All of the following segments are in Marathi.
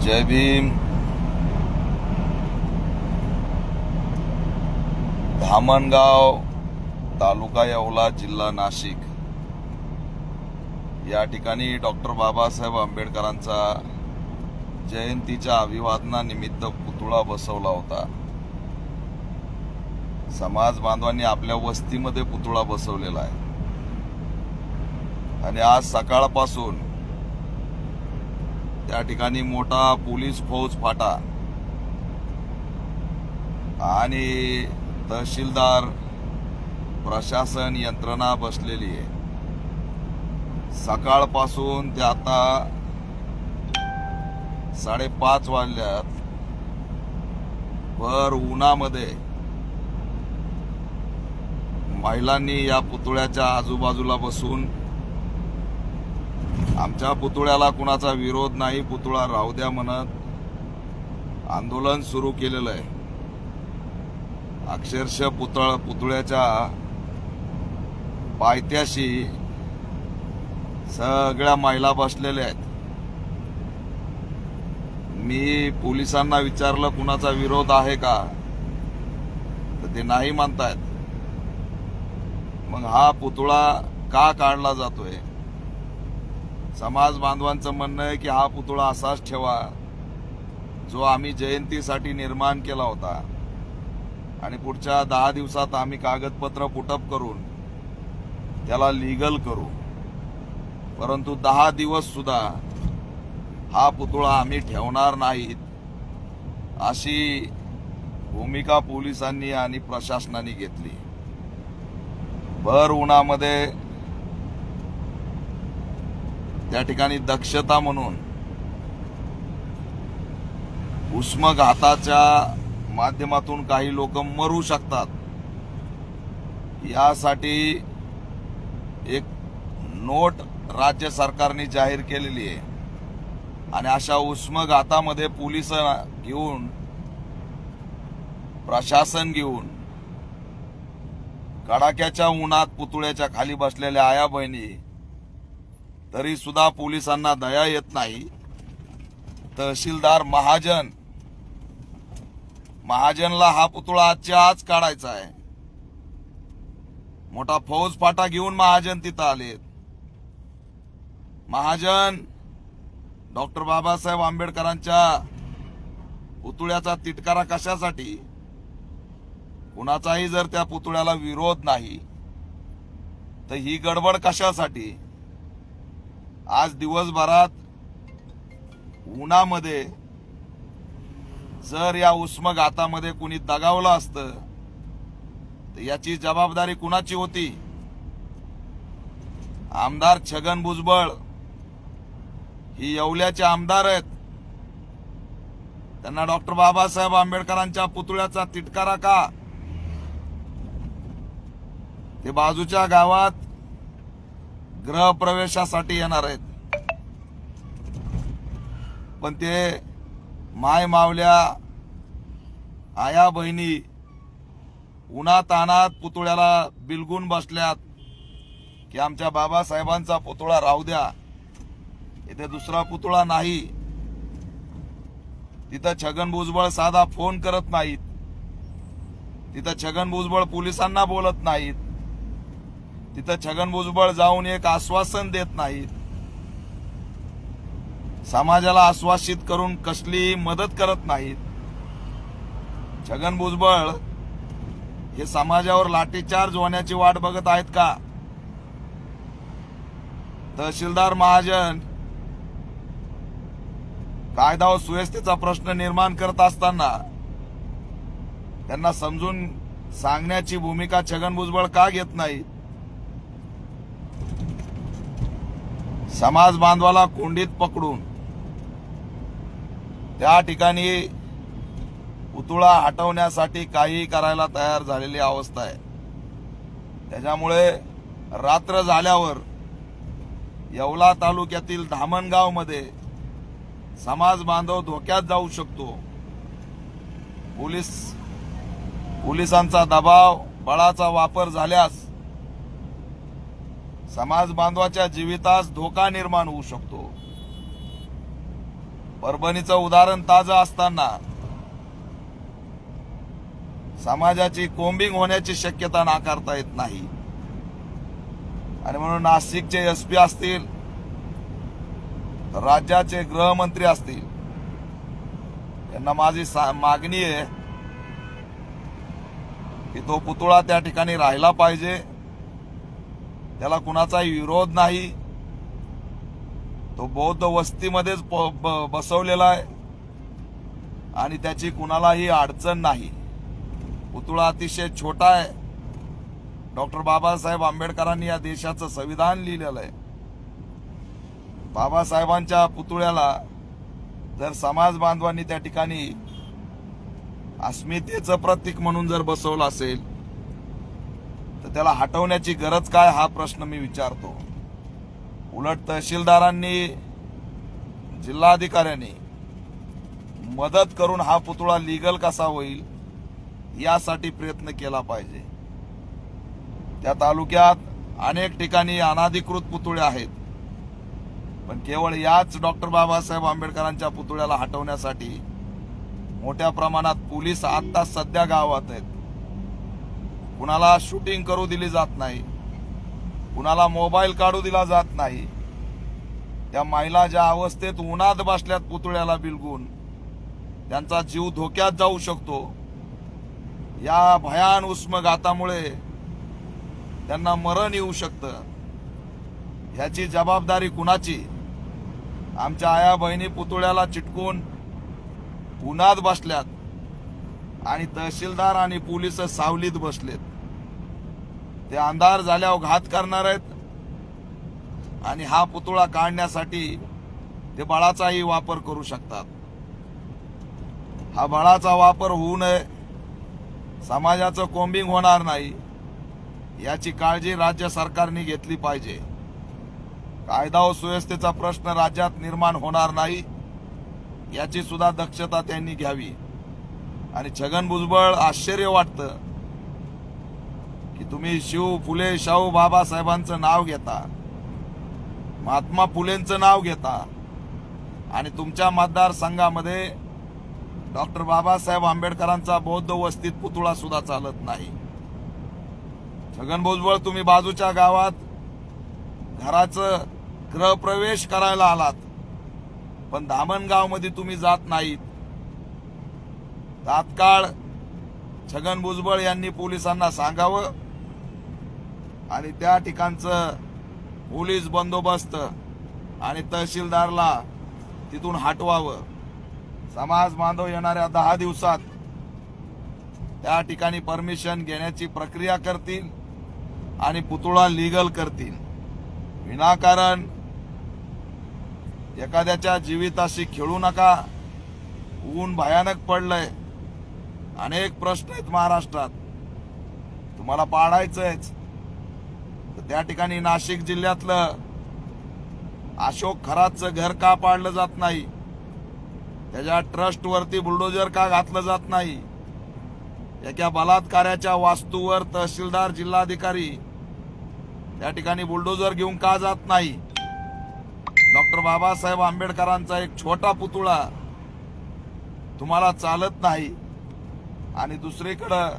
जय भीम. धामणगाव, तालुका येवला, जिल्हा नाशिक या ठिकाणी डॉक्टर बाबासाहेब आंबेडकरांचा जयंतीच्या अभिवादनानिमित्त पुतळा बसवला होता. समाज बांधवांनी आपल्या वस्तीमध्ये पुतळा बसवलेला आहे आणि आज सकाळपासून त्या ठिकाणी मोठा पोलीस फौज फाटा आणि तहसीलदार प्रशासन यंत्रणा बसलेली आहे. सकाळपासून ते आता 5:30 वाजल्यात भर उन्हामध्ये महिलांनी या पुतळ्याच्या आजूबाजूला बसून आमच्या पुतळ्याला कुणाचा विरोध नाही, पुतळा राहू द्या म्हणत आंदोलन सुरू केलेलं आहे. अक्षरशः पुतळ्याच्या पायथ्याशी सगळ्या महिला बसलेल्या आहेत. मी पोलिसांना विचारलं कुणाचा विरोध आहे का, तर ते नाही म्हणतायत. मग हा पुतळा का काढला जातोय? समाज बांधवांचं म्हणणं आहे की हा पुतळा असाच ठेवा जो आम्ही जयंतीसाठी निर्माण केला होता आणि पुढच्या 10 दिवसात आम्ही कागदपत्र पुटअप करून त्याला लीगल करू. परंतु 10 दिवस सुद्धा हा पुतळा आम्ही ठेवणार नाहीत अशी भूमिका पोलिसांनी आणि प्रशासनाने घेतली. भर उन्हामध्ये त्या ठिकाणी दक्षता म्हणून उष्माघाताच्या माध्यमातून काही लोक मरू शकतात यासाठी एक नोट राज्य सरकारने जाहीर केलेली आहे आणि अशा उष्माघातामध्ये पोलिस घेऊन प्रशासन घेऊन कडाक्याच्या उन्हात पुतळ्याच्या खाली बसलेल्या आया बहिणी तरी सुद्धा पोलिसांना दया येत नाही. तहसीलदार महाजनला हा पुतळा आजच्या आज काढायचा आहे. मोठा फौज फाटा घेऊन महाजन तिथं आलेत. महाजन डॉक्टर बाबासाहेब आंबेडकरांच्या पुतळ्याचा तिटकारा कशासाठी? कुणाचाही जर त्या पुतळ्याला विरोध नाही तर ही गडबड कशासाठी? आज दिवसभरात उन्हामध्ये जर या उष्माघातामध्ये कुणी दगावलं असतं तर याची जबाबदारी कुणाची होती? आमदार छगन भुजबळ ही येवल्याचे आमदार आहेत. त्यांना डॉक्टर बाबासाहेब आंबेडकरांच्या पुतळ्याचा तिटकारा का? ते बाजूच्या गावात गृहप्रवेशासाठी येणार आहेत, पण ते माय मावल्या आया बहिणी उन्हातानात पुतळ्याला बिलगून बसल्यात की आमच्या बाबासाहेबांचा पुतळा राहू द्या. इथे दुसरा पुतळा नाही. तिथं छगन भुजबळ साधा फोन करत नाहीत. तिथं छगन भुजबळ पोलिसांना बोलत नाहीत. तिथं छगन भुजबळ जाऊन एक आश्वासन देत नाहीत. समाजाला आश्वासित करून कसली मदत करत नाहीत. छगन भुजबळ हे समाजावर लाठीचार्ज होण्याची वाट बघत आहेत का? तहसीलदार महाजन कायदा व सुव्यवस्थेचा प्रश्न निर्माण करत असताना त्यांना समजून सांगण्याची भूमिका छगन भुजबळ का घेत नाहीत? समाज बांधवाला कोंडीत पकडून त्या ठिकाणी पुतळा हटवण्यासाठी काही करायला तयार झालेली अवस्था आहे. त्याच्यामुळे रात्र झाल्यावर येवला तालुक्यातील धामणगाव मध्ये समाज बांधव धोक्यात जाऊ शकतो. पोलिसांचा दबाव, बळाचा वापर झाल्यास समाज बांधवाच्या जीवितास धोका निर्माण होऊ शकतो. परभणीचं उदाहरण ताजं असताना समाजाची कोम्बिंग होण्याची शक्यता नाकारता येत नाही. आणि म्हणून नाशिकचे एसपी असतील, राज्याचे गृहमंत्री असतील, यांना माझी मागणी आहे की तो पुतळा त्या ठिकाणी राहिला पाहिजे. त्याला कुणाचाही विरोध नाही. तो बौद्ध वस्तीमध्येच बसवलेला आहे आणि त्याची कुणालाही अडचण नाही. पुतळा अतिशय छोटा आहे. डॉक्टर बाबासाहेब आंबेडकरांनी या देशाचं संविधान लिहिलेलं आहे. बाबासाहेबांच्या पुतळ्याला जर समाज बांधवांनी त्या ठिकाणी अस्मितेचं प्रतीक म्हणून जर बसवलं असेल तर त्याला हटवण्याची गरज काय, हा प्रश्न मी विचारतो. उलट तहसीलदारांनी, जिल्हाधिकाऱ्यांनी मदत करून हा पुतळा लीगल कसा होईल यासाठी प्रयत्न केला पाहिजे. त्या तालुक्यात अनेक ठिकाणी अनाधिकृत पुतळे आहेत, पण केवळ याच डॉक्टर बाबासाहेब आंबेडकरांच्या पुतळ्याला हटवण्यासाठी मोठ्या प्रमाणात पोलीस आता सध्या गावात आहेत. कुणाला शूटिंग करू दिली जात नाही, कुणाला मोबाईल काढू दिला जात नाही. त्या महिला ज्या अवस्थेत उन्हात बसल्यात पुतळ्याला बिलगून, त्यांचा जीव धोक्यात जाऊ शकतो. या भयान उष्मघातामुळे त्यांना मरण येऊ शकतं. ह्याची जबाबदारी कुणाची? आमच्या आया बहिणी पुतळ्याला चिटकून उन्हात बसल्यात आणि तहसीलदार आणि पोलीस सावलीत बसलेत. ते अंधार झाल्यावर घात करणार आहेत आणि हा पुतळा काढण्यासाठी ते बळाचाही वापर करू शकतात. हा बळाचा वापर होऊ नये, समाजाचं कोम्बिंग होणार नाही, याची काळजी राज्य सरकारने घेतली पाहिजे. कायदा व सुव्यवस्थेचा प्रश्न राज्यात निर्माण होणार नाही याची सुद्धा दक्षता त्यांनी घ्यावी. आणि छगन भुजबळ, आश्चर्य वाटतं की तुम्ही फुले शाहू बाबासाहेबांचं नाव घेता, महात्मा फुलेंचं नाव घेता आणि तुमच्या मतदारसंघामध्ये डॉक्टर बाबासाहेब आंबेडकरांचा बौद्ध वस्तीत पुतळा सुद्धा चालत नाही. छगन भुजबळ, तुम्ही बाजूच्या गावात घराचं गृहप्रवेश करायला आलात, पण धामणगाव मध्ये तुम्ही जात नाहीत. तात्काळ छगन भुजबळ यांनी पोलिसांना सांगावं आणि त्या ठिकाणचं पोलीस बंदोबस्त आणि तहसीलदारला तिथून हटवावं. समाज बांधव येणाऱ्या 10 दिवसात त्या ठिकाणी परमिशन घेण्याची प्रक्रिया करतील आणि पुतळा लीगल करतील. विनाकारण एखाद्याच्या जीविताशी खेळू नका. ऊन भयानक पडलंय, अनेक प्रश्न आहेत महाराष्ट्रात, तुम्हाला पाडायचंच. तर त्या ठिकाणी नाशिक जिल्ह्यातलं अशोक खरातचं घर का पाडलं जात नाही? त्याच्या ट्रस्टवरती बुलडोजर का घातलं जात नाही? एका बलात्काराच्या वास्तूवर तहसीलदार, जिल्हाधिकारी त्या ठिकाणी बुलडोजर घेऊन का जात नाही? डॉक्टर बाबासाहेब आंबेडकरांचा एक छोटा पुतळा तुम्हाला चालत नाही आणि दुसरीकडं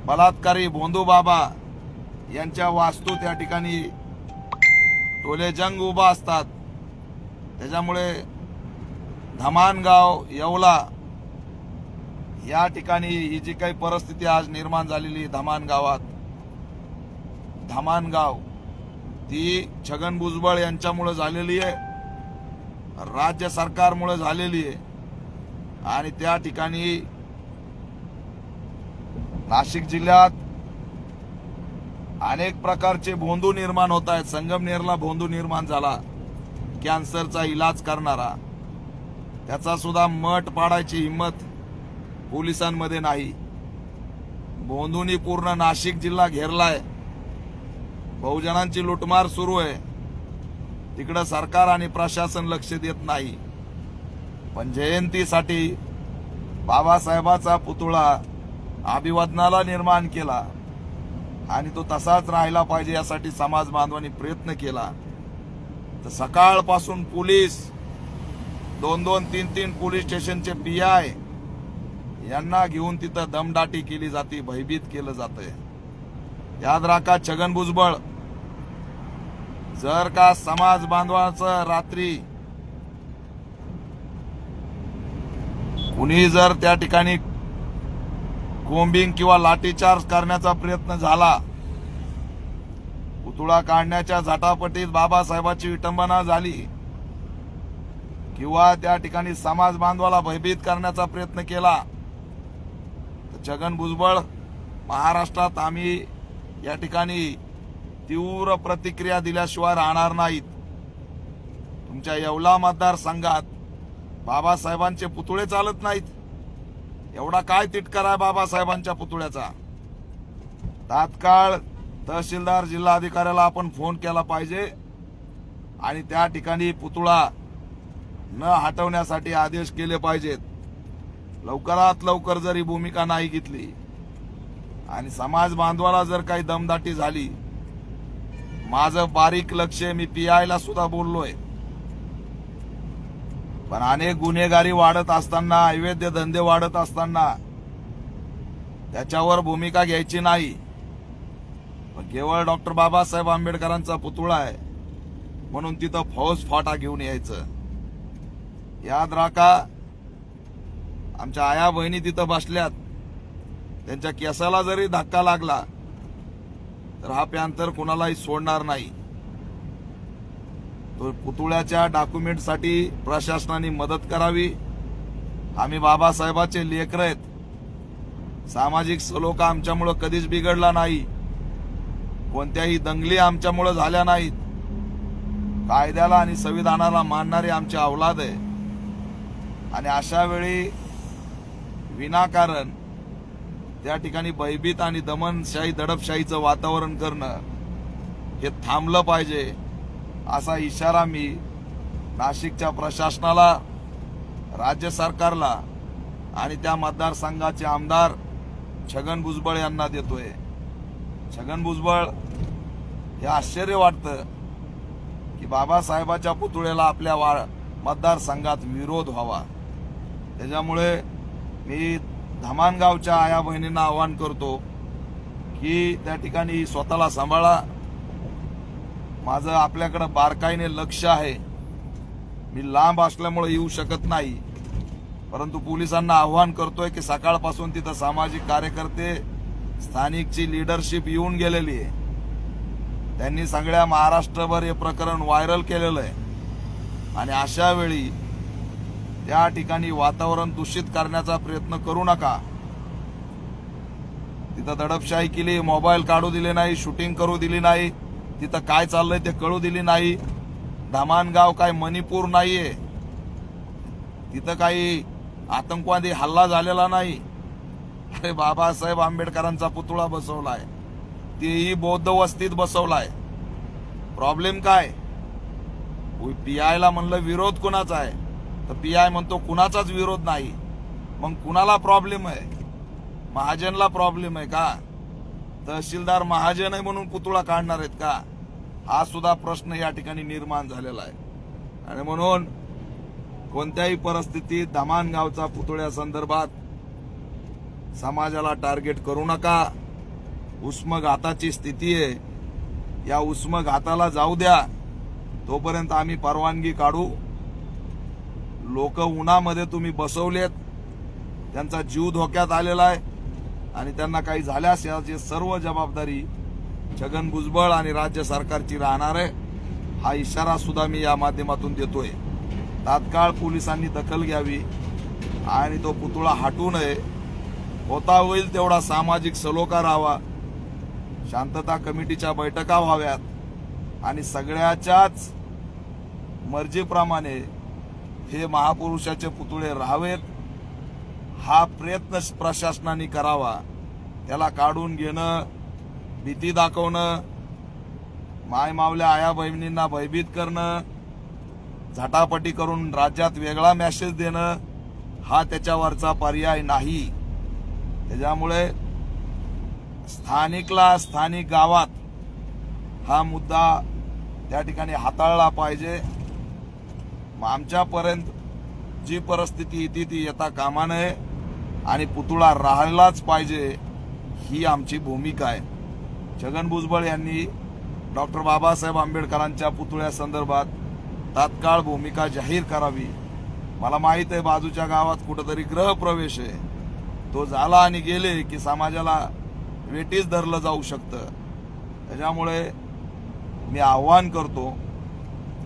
बलात्कारी भोंदू बाबा यांच्या वास्तू त्या ठिकाणी टोलेजंग उभा असतात. त्याच्यामुळे धमानगाव, येवला या ठिकाणी ही जी काही परिस्थिती आज निर्माण झालेली धमानगाव ती छगन भुजबळ यांच्यामुळे झालेली आहे, राज्य सरकारमुळे झालेली आहे. आणि त्या ठिकाणी नाशिक जिल्ह्यात अनेक प्रकारचे भोंदू निर्माण होत आहेत. संगमनेरला भोंदू निर्माण झाला, कॅन्सरचा इलाज करणारा, त्याचा सुद्धा मठ पाडायची हिंमत पोलिसांमध्ये नाही. भोंदूनी पूर्ण नाशिक जिल्हा घेरलाय. बहुजनांची लुटमार सुरू आहे. तिकडं सरकार आणि प्रशासन लक्ष देत नाही. पण जयंतीसाठी बाबासाहेबाचा पुतळा अभिवादनाला निर्माण केला आणि तो तसाच राहिला पाहिजे यासाठी समाज बांधवांनी प्रयत्न केला. तर सकाळपासून पोलीस 2-2, 3-3 पोलीस स्टेशनचे PI यांना घेऊन तिथं दमदाटी केली जाते, भयभीत केलं जातंय. याद राखा छगन भुजबळ, जर का समाज बांधवाचं रात्री कुणी जर त्या ठिकाणी कोम्बिंग किंवा लाठीचार्ज करण्याचा प्रयत्न झाला, पुतळा काढण्याच्या झटापटीत बाबासाहेबांची विटंबना झाली किंवा त्या ठिकाणी समाज बांधवाला भयभीत करण्याचा प्रयत्न केला, तर छगन भुजबळ महाराष्ट्रात आम्ही या ठिकाणी तीव्र प्रतिक्रिया दिल्याशिवाय राहणार नाहीत. तुमच्या येवला मतदारसंघात बाबासाहेबांचे पुतळे चालत नाहीत. एवढा काय तिटकारा आहे बाबासाहेबांच्या पुतळ्याचा? तात्काळ तहसीलदार जिल्हाधिकाऱ्याला आपण फोन केला पाहिजे आणि त्या ठिकाणी पुतळा न हटवण्यासाठी आदेश केले पाहिजेत. लवकरात लवकर जर ही भूमिका नाही घेतली आणि समाज बांधवाला जर काही दमदाटी झाली, माझं बारीक लक्ष, मी PI ला सुद्धा बोललोय, पण अनेक गुन्हेगारी वाढत असताना, अवैध धंदे वाढत असताना त्याच्यावर भूमिका घ्यायची नाही. पण केवळ डॉक्टर बाबासाहेब आंबेडकरांचा पुतळा आहे म्हणून तिथं फौज फाटा घेऊन यायचं. याद राखा, आमच्या आया बहिणी तिथं बसल्यात, त्यांच्या केसाला जरी धक्का लागला तर हा पॅंथर कुणालाही सोडणार नाही. तो पुतळ्याच्या डॉक्युमेंटसाठी प्रशासनाने मदत करावी. आम्ही बाबासाहेबाचे लेकर आहेत. सामाजिक सलोखा आमच्यामुळे कधीच बिघडला नाही. कोणत्याही दंगली आमच्यामुळे झाल्या नाहीत. कायद्याला आणि संविधानाला मानणारी आमची औलाद आहे आणि अशा वेळी विनाकारण त्या ठिकाणी भयभीत आणि दमनशाही, दडपशाहीचं वातावरण करणं हे थांबलं पाहिजे, असा इशारा मी नाशिकच्या प्रशासनाला, राज्य सरकारला आणि त्या मतदारसंघाचे आमदार छगन भुजबळ यांना देतोय. छगन भुजबळ, हे आश्चर्य वाटतं की बाबासाहेबाच्या पुतळ्याला आपल्या मतदारसंघात विरोध व्हावा. त्याच्यामुळे मी धामणगावच्या आया बहिणींना आवाहन करतो की त्या ठिकाणी स्वतःला सांभाळा. माझं आपल्याकडे बारकाईने लक्ष आहे. मी लांब असल्यामुळे येऊ शकत नाही, परंतु पोलिसांना आवाहन करतोय की सकाळपासून तिथं सामाजिक कार्यकर्ते, स्थानिकची लीडरशिप येऊन गेलेली आहे. त्यांनी सगळ्या महाराष्ट्रभर हे प्रकरण व्हायरल केलेलं आहे आणि अशा वेळी त्या ठिकाणी वातावरण दूषित करण्याचा प्रयत्न करू नका. तिथं दडपशाही केली, मोबाईल काढू दिले नाही, शूटिंग करू दिली नाही, तिथं काय चाललंय ते कळू दिली नाही. धामणगाव काय मणिपूर नाहीये, तिथं काही आतंकवादी हल्ला झालेला नाही. अरे बाबासाहेब आंबेडकरांचा पुतळा बसवलाय, तेही बौद्ध वस्तीत बसवलाय. प्रॉब्लेम काय? PI ला म्हणलं विरोध कुणाचा आहे, तर PI म्हणतो कुणाचाच विरोध नाही. मग कुणाला प्रॉब्लेम आहे? महाजनला प्रॉब्लेम आहे का? तहसीलदार महाजन आहे म्हणून पुतळा काढणार आहेत का? हा सुद्धा प्रश्न या ठिकाणी निर्माण झालेला आहे. आणि म्हणून कोणत्याही परिस्थितीत धामणगावचा पुतळ्या संदर्भात समाजाला टार्गेट करू नका. उष्मघाताची स्थिती आहे, या उष्मघाताला जाऊ द्या. तोपर्यंत आम्ही परवानगी काढू. लोक उन्हामध्ये तुम्ही बसवलेत, त्यांचा जीव धोक्यात आलेला आहे आणि त्यांना काही झाल्यास याची सर्व जबाबदारी छगन भुजबळ आणि राज्य सरकारची राहणार आहे. हा इशारा सुद्धा मी या माध्यमातून देतोय. तात्काळ पोलिसांनी दखल घ्यावी आणि तो पुतळा हटू नये. होता होईल तेवढा सामाजिक सलोखा राहावा, शांतता कमिटीच्या बैठका व्हाव्यात आणि सगळ्याच्याच मर्जीप्रमाणे हे महापुरुषाचे पुतळे राहावेत. हा प्रयत्न प्रशासनाने करावा. त्याला काढून घेणं, भीती दाखवणं, मायमावल्या आया बहिणींना भयभीत करणं, झटापटी करून राज्यात वेगळा मेसेज देणं हा त्याच्यावरचा पर्याय नाही. त्याच्यामुळे स्थानिक गावात हा मुद्दा त्या ठिकाणी हाताळला पाहिजे. आमच्यापर्यंत जी परिस्थिती येते ती येता कामा नये आणि पुतळा राहायलाच पाहिजे, ही आमची भूमिका आहे. छगन भुजबळ यांनी डॉक्टर बाबासाहेब आंबेडकरांच्या पुतळ्यासंदर्भात तात्काळ भूमिका जाहीर करावी. मला माहित आहे बाजूच्या गावात कुठेतरी गृहप्रवेश आहे, तो झाला आणि गेले की समाजाला वेटीस धरलं जाऊ शकतं. त्याच्यामुळे मी आव्हान करतो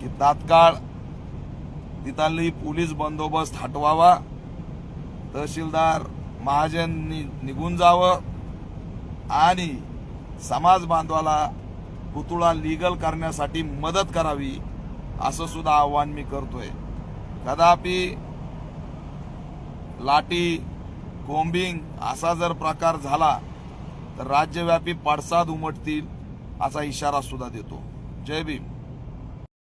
की तात्काळ तिथली पोलीस बंदोबस्त हटवावा, तहसीलदार महाजन निघून जावं आणि समाज बांधवाला पुतळा लीगल करण्यासाठी मदत करावी, असं सुद्धा आव्हान मी करतोय. कदापि लाठी कोम्बिंग असा जर प्रकार झाला तर राज्यव्यापी पडसाद उमटतील असा इशारा सुद्धा देतो. जय भीम.